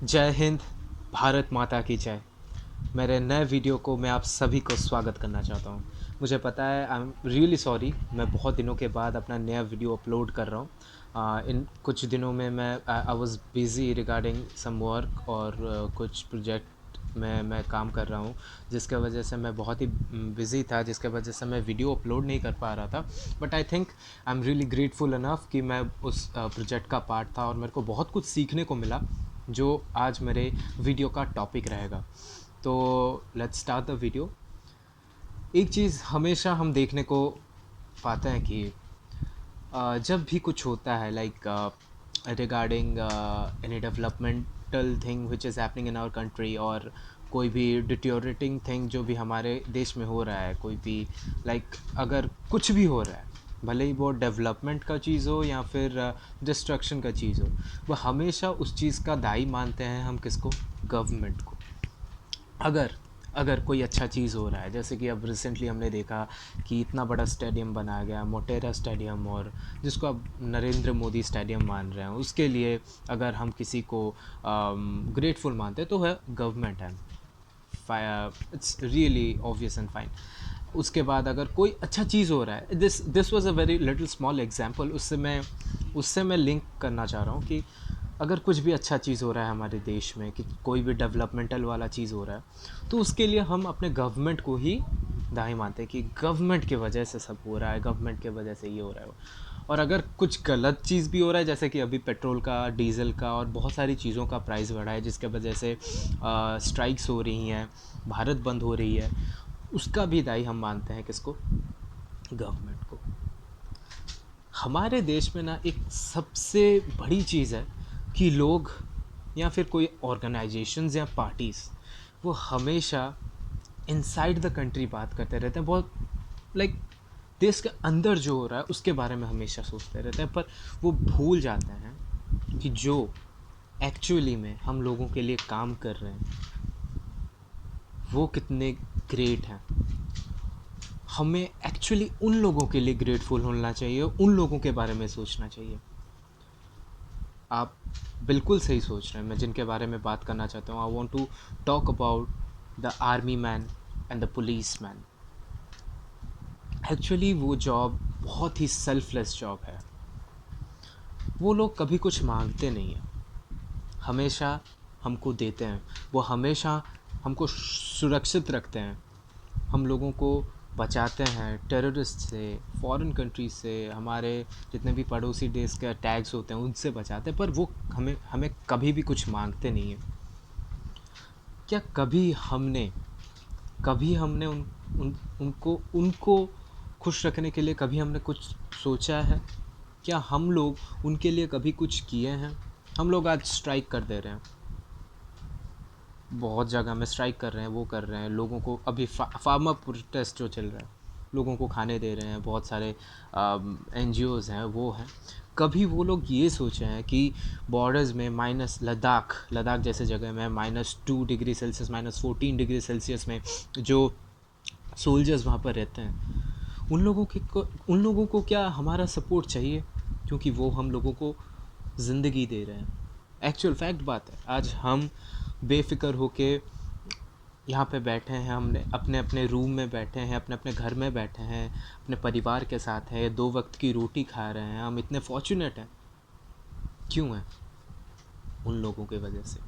जय हिंद। भारत माता की जय। मेरे नए वीडियो को मैं आप सभी को स्वागत करना चाहता हूँ। मुझे पता है, आई एम रियली सॉरी, मैं बहुत दिनों के बाद अपना नया वीडियो अपलोड कर रहा हूँ। इन कुछ दिनों में मैं I was busy regarding some work और कुछ प्रोजेक्ट में मैं काम कर रहा हूँ, जिसके वजह से मैं बहुत ही बिज़ी था, जिसके वजह से मैं वीडियो अपलोड नहीं कर पा रहा था। But I think I am really grateful enough कि मैं उस प्रोजेक्ट का पार्ट था और मेरे को बहुत कुछ सीखने को मिला, जो आज मेरे वीडियो का टॉपिक रहेगा। तो लेट्स स्टार्ट द वीडियो। एक चीज़ हमेशा हम देखने को पाते हैं कि जब भी कुछ होता है like regarding any developmental thing which is happening in our country, और कोई भी डिटोरेटिंग थिंग जो भी हमारे देश में हो रहा है, कोई भी लाइक अगर कुछ भी हो रहा है, भले ही वो डेवलपमेंट का चीज़ हो या फिर डिस्ट्रक्शन का चीज़ हो, वो हमेशा उस चीज़ का दायी मानते हैं हम किसको? गवर्नमेंट को। अगर अगर कोई अच्छा चीज़ हो रहा है, जैसे कि अब रिसेंटली हमने देखा कि इतना बड़ा स्टेडियम बनाया गया, मोटेरा स्टेडियम, और जिसको अब नरेंद्र मोदी स्टेडियम मान रहे हैं, उसके लिए अगर हम किसी को ग्रेटफुल मानते हैं तो है गवर्नमेंट है। It's really obvious and fine. उसके बाद अगर कोई अच्छा चीज़ हो रहा है, this was a very little small example, उससे मैं लिंक करना चाह रहा हूँ कि अगर कुछ भी अच्छा चीज़ हो रहा है हमारे देश में, कि कोई भी डेवलपमेंटल वाला चीज़ हो रहा है, तो उसके लिए हम अपने गवर्नमेंट को ही दाई मानते हैं कि गवर्नमेंट की वजह से सब हो रहा है, गवर्नमेंट की वजह से ये हो रहा है। और अगर कुछ गलत चीज़ भी हो रहा है, जैसे कि अभी पेट्रोल का, डीज़ल का और बहुत सारी चीज़ों का प्राइस बढ़ा है, जिसके वजह से स्ट्राइक्स हो रही हैं, भारत बंद हो रही है, उसका भी दाई हम मानते हैं किसको? गवर्नमेंट को। हमारे देश में ना एक सबसे बड़ी चीज़ है कि लोग या फिर कोई ऑर्गेनाइजेशंस या पार्टीज़, वो हमेशा इनसाइड द कंट्री बात करते रहते हैं, बहुत लाइक देश के अंदर जो हो रहा है उसके बारे में हमेशा सोचते रहते हैं, पर वो भूल जाते हैं कि जो एक्चुअली में हम लोगों के लिए काम कर रहे हैं वो कितने ग्रेट हैं। हमें एक्चुअली उन लोगों के लिए ग्रेटफुल होना चाहिए, उन लोगों के बारे में सोचना चाहिए। आप बिल्कुल सही सोच रहे हैं। मैं जिनके बारे में बात करना चाहता हूँ, I want to talk about the army man and the police man. Actually वो जॉब बहुत ही सेल्फलेस जॉब है। वो लोग कभी कुछ मांगते नहीं हैं, हमेशा हमको देते हैं। वो हमेशा हमको सुरक्षित रखते हैं, हम लोगों को बचाते हैं टेररिस्ट से, फॉरेन कंट्री से, हमारे जितने भी पड़ोसी देश के अटैक्स होते हैं उनसे बचाते हैं, पर वो हमें हमें कभी भी कुछ मांगते नहीं हैं। क्या कभी हमने उनको उनको खुश रखने के लिए कभी हमने कुछ सोचा है? क्या हम लोग उनके लिए कभी कुछ किए हैं? हम लोग आज स्ट्राइक कर दे रहे हैं, बहुत जगह में स्ट्राइक कर रहे हैं, वो कर रहे हैं लोगों को। अभी फार्मर प्रोटेस्ट जो चल रहा है, लोगों को खाने दे रहे हैं, बहुत सारे एनजीओज़ हैं, वो हैं। कभी वो लोग ये सोचे हैं कि बॉर्डर्स में माइनस लद्दाख लद्दाख जैसे जगह में -2 डिग्री सेल्सियस, -14 डिग्री सेल्सियस में जो सोल्जर्स वहाँ पर रहते हैं, उन लोगों को क्या हमारा सपोर्ट चाहिए? क्योंकि वो हम लोगों को ज़िंदगी दे रहे हैं। एक्चुअल फैक्ट बात है, आज हम बेफ़िक्र होके यहाँ पे बैठे हैं, हमने अपने अपने रूम में बैठे हैं, अपने अपने घर में बैठे हैं, अपने परिवार के साथ हैं, 2 वक्त की रोटी खा रहे हैं, हम इतने फॉर्चुनेट हैं। क्यों हैं? उन लोगों की वजह से।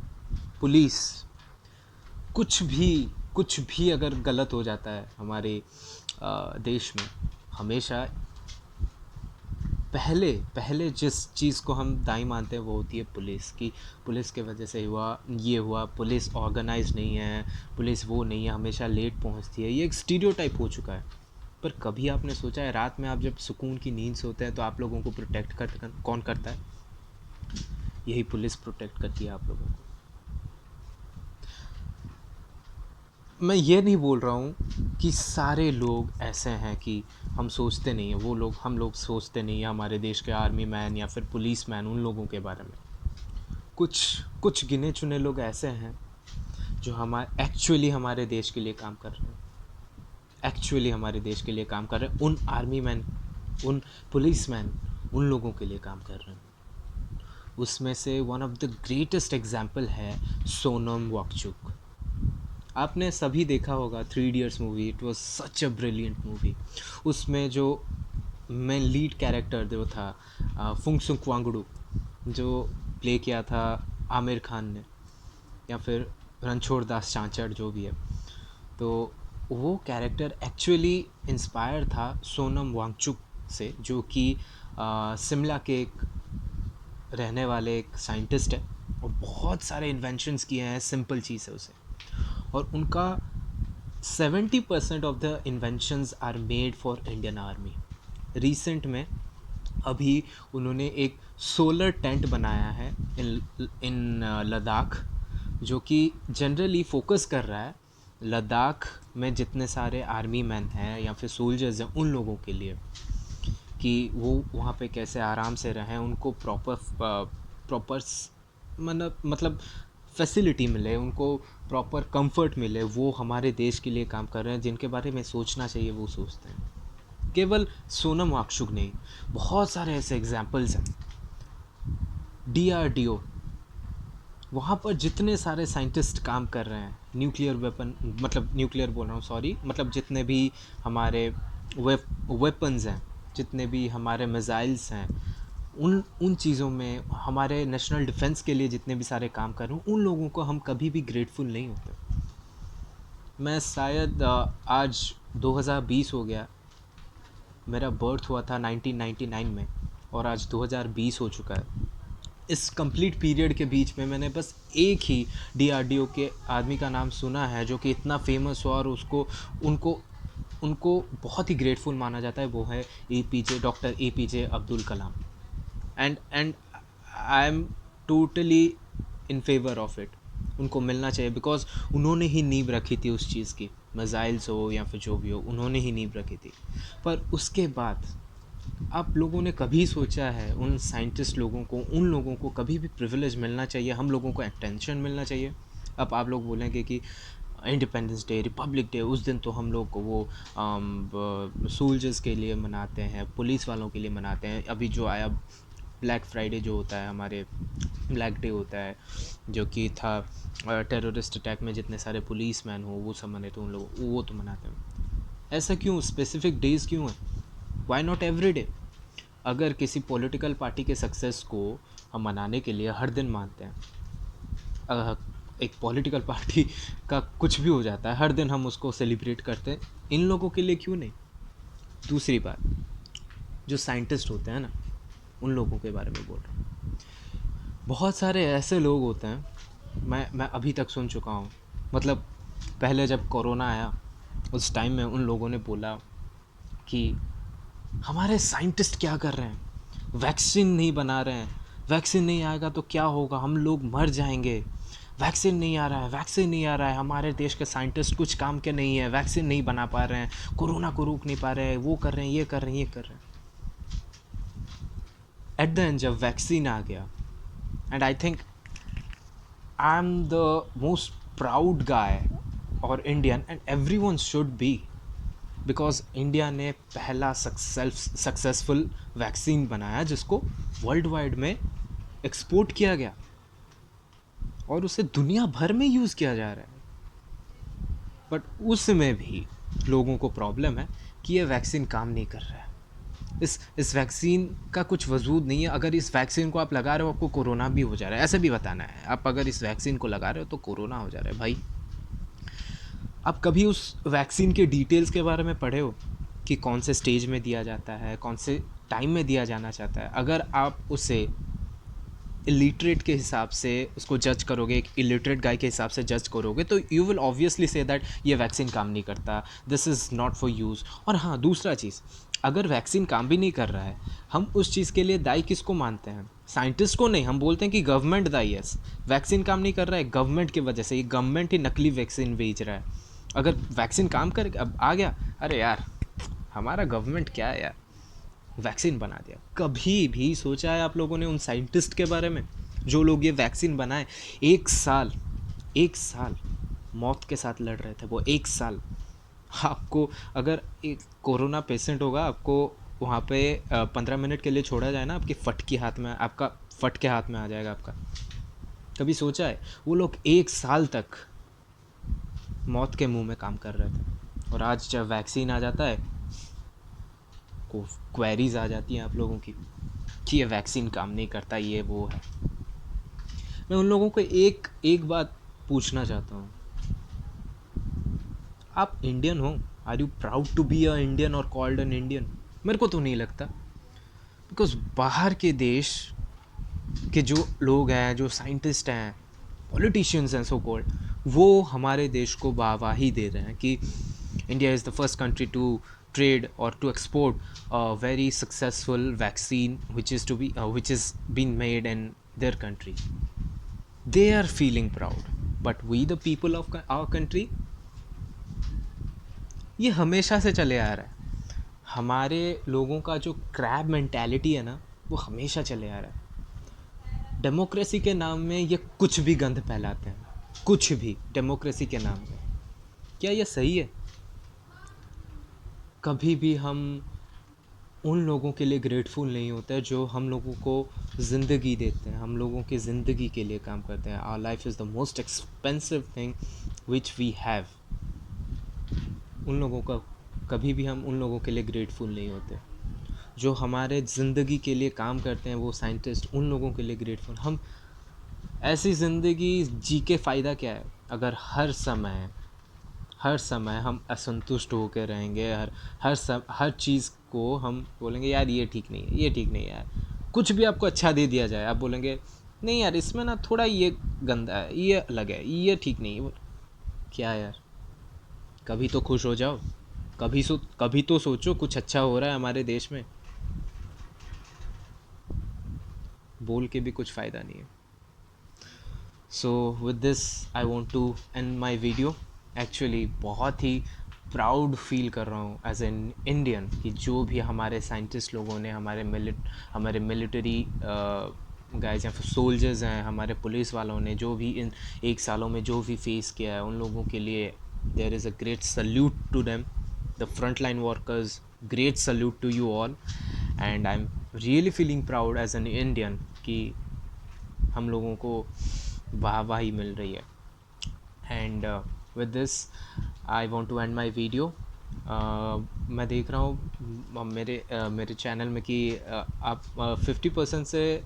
पुलिस, कुछ भी कुछ भी अगर गलत हो जाता है हमारे देश में, हमेशा पहले पहले जिस चीज़ को हम दाई मानते हैं वो होती है पुलिस की। पुलिस के वजह से हुआ, ये हुआ, पुलिस ऑर्गेनाइज नहीं है, पुलिस वो नहीं है, हमेशा लेट पहुंचती है, ये एक स्टीरियोटाइप हो चुका है। पर कभी आपने सोचा है, रात में आप जब सुकून की नींद सोते हैं तो आप लोगों को कौन करता है? यही पुलिस प्रोटेक्ट करती है आप लोगों को। मैं ये नहीं बोल रहा हूँ कि सारे लोग ऐसे हैं कि हम सोचते नहीं हैं, वो लोग, हम लोग सोचते नहीं हैं हमारे देश के आर्मी मैन या फिर पुलिस मैन, उन लोगों के बारे में। कुछ कुछ गिने चुने लोग ऐसे हैं जो हमारे एक्चुअली हमारे देश के लिए काम कर रहे हैं, एक्चुअली हमारे देश के लिए काम कर रहे हैं। उन आर्मी मैन, उन पुलिस मैन, उन लोगों के लिए काम कर रहे हैं। उसमें से one of the greatest example है सोनम वांगचुक। आपने सभी देखा होगा 3 idiots movie, it was such a brilliant movie. उसमें जो मेन लीड कैरेक्टर जो था फुंगसुक वांगडू, जो प्ले किया था आमिर खान ने, या फिर रणछोड़ दास चांचड़ जो भी है, तो वो कैरेक्टर एक्चुअली इंस्पायर था सोनम वांगचुक से, जो कि शिमला के एक रहने वाले एक साइंटिस्ट है और बहुत सारे इन्वेंशंस किए हैं, सिंपल चीज़ है उसे। और उनका 70% of the inventions are made for Indian army. Recent में अभी उन्होंने एक सोलर टेंट बनाया है इन लद्दाख, जो कि जनरली फोकस कर रहा है लद्दाख में जितने सारे आर्मी मैन हैं या फिर सोल्जर्स हैं उन लोगों के लिए, कि वो वहाँ पे कैसे आराम से रहें, उनको प्रॉपर मतलब फैसिलिटी मिले, उनको प्रॉपर कंफर्ट मिले। वो हमारे देश के लिए काम कर रहे हैं, जिनके बारे में सोचना चाहिए वो सोचते हैं। केवल सोनम वांगचुक नहीं, बहुत सारे ऐसे एग्जाम्पल्स हैं। DRDO, वहाँ पर जितने सारे साइंटिस्ट काम कर रहे हैं, न्यूक्लियर वेपन, मतलब न्यूक्लियर बोल रहा हूँ सॉरी, मतलब जितने भी हमारे वेपन्स हैं, जितने भी हमारे मिसाइल्स हैं, उन उन चीज़ों में हमारे नेशनल डिफेंस के लिए जितने भी सारे काम कर रहे हैं, उन लोगों को हम कभी भी ग्रेटफुल नहीं होते। मैं शायद आज 2020 हो गया, मेरा बर्थ हुआ था 1999 में और आज 2020 हो चुका है। इस कंप्लीट पीरियड के बीच में मैंने बस एक ही DRDO के आदमी का नाम सुना है जो कि इतना फेमस हुआ और उसको उनको उनको बहुत ही ग्रेटफुल माना जाता है, वो है doctor APJ Abdul Kalam. And I am totally in favour of it. उनको मिलना चाहिए, बिकॉज उन्होंने ही नींव रखी थी उस चीज़ की, मिसाइल्स हो या फिर जो भी हो, उन्होंने ही नींव रखी थी। पर उसके बाद आप लोगों ने कभी सोचा है उन साइंटिस्ट लोगों को, उन लोगों को कभी भी प्रिविलेज मिलना चाहिए, हम लोगों को अटेंशन मिलना चाहिए? अब आप लोग बोलेंगे कि इंडिपेंडेंस डे, रिपब्लिक डे, उस दिन तो हम लोग को वो सोल्जर्स के लिए मनाते हैं, पुलिस वालों के लिए मनाते हैं। अभी जो आया ब्लैक फ्राइडे जो होता है, हमारे ब्लैक डे होता है, जो कि था टेररिस्ट अटैक में जितने सारे पुलिस मैन हो वो सब मने, तो उन लोग वो तो मनाते हैं। ऐसा क्यों स्पेसिफिक डेज़ क्यों है? Why not every day? अगर किसी पॉलिटिकल पार्टी के सक्सेस को हम मनाने के लिए हर दिन मानते हैं, एक पॉलिटिकल पार्टी का कुछ भी हो जाता है हर दिन हम उसको सेलिब्रेट करते हैं, इन लोगों के लिए क्यों नहीं? दूसरी बात, जो साइंटिस्ट होते हैं ना, उन लोगों के बारे में बोल रहा हूँ। बहुत सारे ऐसे लोग होते हैं, मैं अभी तक सुन चुका हूँ, मतलब पहले जब कोरोना आया उस टाइम में उन लोगों ने बोला कि हमारे साइंटिस्ट क्या कर रहे हैं, वैक्सीन नहीं बना रहे हैं, वैक्सीन नहीं आएगा तो क्या होगा, हम लोग मर जाएंगे, वैक्सीन नहीं आ रहा है, वैक्सीन नहीं आ रहा है, हमारे देश के साइंटिस्ट कुछ काम के नहीं है, वैक्सीन नहीं बना पा रहे हैं, कोरोना को रोक नहीं पा रहे हैं, वो कर रहे हैं, ये कर रहे हैं, ये कर रहे हैं। एट द एंड जब वैक्सीन आ गया, and I think I am the most proud guy और Indian, and everyone should be, because India ने पहला सक्सेसफुल वैक्सीन बनाया जिसको वर्ल्ड वाइड में एक्सपोर्ट किया गया और उसे दुनिया भर में यूज़ किया जा रहा है। बट उसमें भी लोगों को प्रॉब्लम है कि ये वैक्सीन काम नहीं कर रहा है, इस वैक्सीन का कुछ वजूद नहीं है। अगर इस वैक्सीन को आप लगा रहे हो आपको कोरोना भी हो जा रहा है, ऐसे भी बताना है। आप अगर इस वैक्सीन को लगा रहे हो तो कोरोना हो जा रहा है। भाई, आप कभी उस वैक्सीन के डिटेल्स के बारे में पढ़े हो कि कौन से स्टेज में दिया जाता है, कौन से टाइम में दिया जाना चाहता है? अगर आप उसे इलिटरेट के हिसाब से उसको जज करोगे, एक इलिटरेट गाय के हिसाब से जज करोगे, तो you will obviously say that ये वैक्सीन काम नहीं करता, this is not for use. और हाँ, दूसरा चीज़, अगर वैक्सीन काम भी नहीं कर रहा है, हम उस चीज़ के लिए दायी किसको मानते हैं? साइंटिस्ट को नहीं, हम बोलते हैं कि गवर्नमेंट दायी है। वैक्सीन काम नहीं कर रहा है गवर्नमेंट की वजह से, ये गवर्नमेंट ही नकली वैक्सीन बेच रहा है। अगर वैक्सीन काम कर अब आ गया, अरे यार हमारा गवर्नमेंट क्या है यार, वैक्सीन बना दिया। कभी भी सोचा है आप लोगों ने उन साइंटिस्ट के बारे में जो लोग ये वैक्सीन बनाए? एक साल मौत के साथ लड़ रहे थे वो, एक साल। आपको अगर एक कोरोना पेशेंट होगा, आपको वहाँ पे 15 मिनट के लिए छोड़ा जाए ना, आपकी फटकी हाथ में, आपका फट के हाथ में आ जाएगा आपका। कभी सोचा है वो लोग 1 साल तक मौत के मुंह में काम कर रहे थे, और आज जब वैक्सीन आ जाता है को क्वेरीज आ जाती हैं आप लोगों की कि ये वैक्सीन काम नहीं करता, ये वो है। मैं उन लोगों को एक एक बात पूछना चाहता हूँ, आप इंडियन हो? Are you proud to be a Indian और कॉल्ड एन इंडियन? मेरे को तो नहीं लगता, बिकॉज बाहर के देश के जो लोग हैं, जो साइंटिस्ट हैं, पॉलिटिशियंस हैं सो कॉल्ड, वो हमारे देश को वाहवाही दे रहे हैं कि India is the first country to trade or to export a very successful vaccine which is being made in their country. They are feeling proud, but we the people of our country, ये हमेशा से चले आ रहा है। हमारे लोगों का जो क्रैब मेंटालिटी है ना, वो हमेशा चले आ रहा है। डेमोक्रेसी के नाम में ये कुछ भी गंद फैलाते हैं, कुछ भी डेमोक्रेसी के नाम में। क्या ये सही है? कभी भी हम उन लोगों के लिए ग्रेटफुल नहीं होते जो हम लोगों को ज़िंदगी देते हैं, हम लोगों की ज़िंदगी के लिए काम करते हैं। Our life is the most expensive thing which we have. उन लोगों का कभी भी हम उन लोगों के लिए ग्रेटफुल नहीं होते जो हमारे ज़िंदगी के लिए काम करते हैं। वो साइंटिस्ट, उन लोगों के लिए ग्रेटफुल। हम ऐसी ज़िंदगी जी के फ़ायदा क्या है अगर हर समय हम असंतुष्ट होकर रहेंगे। हर चीज़ को हम बोलेंगे यार ये ठीक नहीं है, ये ठीक नहीं है यार। कुछ भी आपको अच्छा दे दिया जाए, आप बोलेंगे नहीं यार इसमें ना थोड़ा ये गंदा है, ये अलग है, ये ठीक नहीं है। क्या यार, कभी तो खुश हो जाओ, कभी तो सोचो कुछ अच्छा हो रहा है हमारे देश में। बोल के भी कुछ फ़ायदा नहीं है। So with this I want to end my video. Actually बहुत ही प्राउड फील कर रहा हूँ एज एन इंडियन कि जो भी हमारे साइंटिस्ट लोगों ने, हमारे मिलिट्री गाइज या फिर सोल्जर्स हैं, हमारे पुलिस वालों ने जो भी इन 1 सालों में जो भी फेस किया है, उन लोगों के लिए there is a great salute to them, the front line workers. Great salute to you all, and I am really feeling proud as an Indian कि हम लोगों को वाहवाही मिल रही है। And with this I want to end my video. मैं देख रहा हूँ मेरे चैनल में कि आप 50% से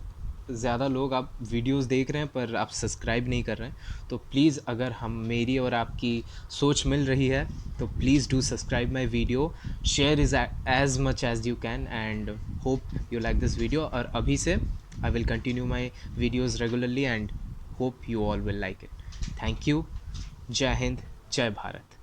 ज़्यादा लोग आप वीडियोस देख रहे हैं पर आप सब्सक्राइब नहीं कर रहे हैं। तो प्लीज़, अगर हम मेरी और आपकी सोच मिल रही है तो please do subscribe my video, share is as much as you can, and hope you like this video. और अभी से I will continue my videos regularly and hope you all will like it. Thank you. Jai Hind, Jai Bharat.